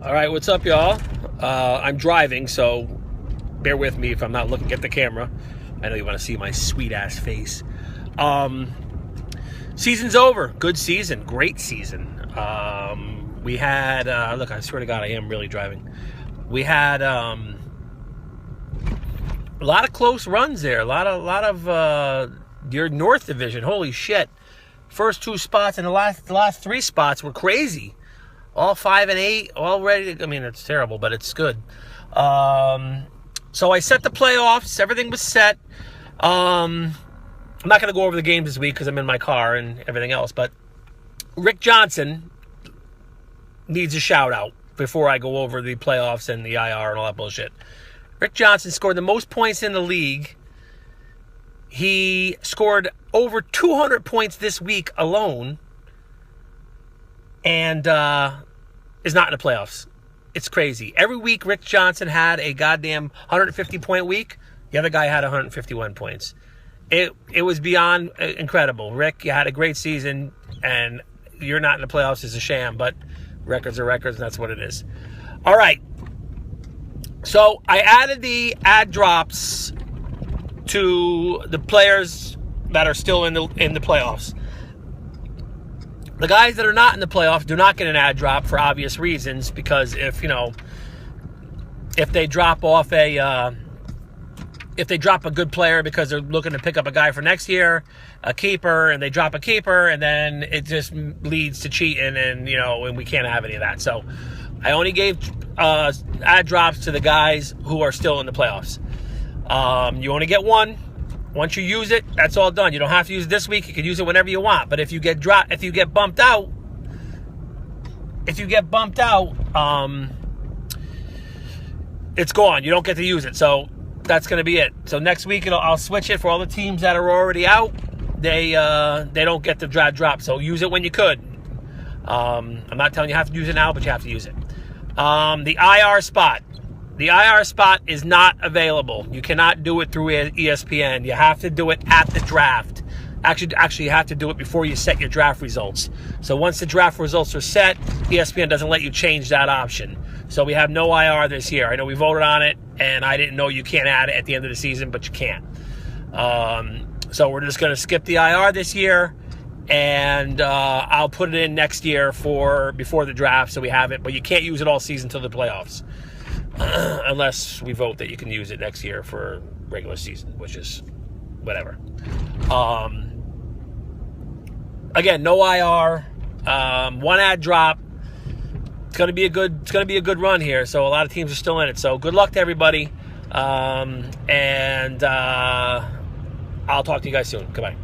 All right, what's up, y'all? I'm driving, so bear with me if I'm not looking at the camera. I know you want to see my sweet-ass face. Season's over. Good season. Great season. We had... look, I swear to God, I am really driving. We had a lot of close runs there. A lot of your North Division. Holy shit. First two spots and the last three spots were crazy. All 5 and 8, all ready to, I mean, it's terrible, but it's good. So I set the playoffs. Everything was set. I'm not going to go over the games this week because I'm in my car and everything else, but Rick Johnson needs a shout out before I go over the playoffs and the IR and all that bullshit. Rick Johnson scored the most points in the league. He scored over 200 points this week alone. And is not in the playoffs. It's crazy. Every week, Rick Johnson had a goddamn 150-point week. The other guy had 151 points. It was beyond incredible. Rick, you had a great season, and you're not in the playoffs is a sham, but records are records, and that's what it is. All right. So I added the ad drops to the players that are still in the playoffs. The guys that are not in the playoffs do not get an ad drop for obvious reasons, because if they drop off if they drop a good player because they're looking to pick up a guy for next year, a keeper, and they drop a keeper, and then it just leads to cheating, and we can't have any of that. So I only gave ad drops to the guys who are still in the playoffs. You only get one. Once you use it, that's all done. You don't have to use it this week. You can use it whenever you want. But if you get bumped out, it's gone. You don't get to use it. So that's going to be it. So next week I'll switch it for all the teams that are already out. They don't get the drop. So use it when you could. I'm not telling you have to use it now, but you have to use it. The IR spot. The IR spot is not available. You cannot do it through ESPN. You have to do it at the draft. Actually, you have to do it before you set your draft results. So once the draft results are set, ESPN doesn't let you change that option. So we have no IR this year. I know we voted on it, and I didn't know you can't add it at the end of the season, but you can't. So we're just going to skip the IR this year, and I'll put it in next year before the draft, so we have it. But you can't use it all season till the playoffs. Unless we vote that you can use it next year for regular season, which is whatever. Again, no IR, one ad drop. It's gonna be a good run here. So a lot of teams are still in it. So good luck to everybody, and I'll talk to you guys soon. Goodbye.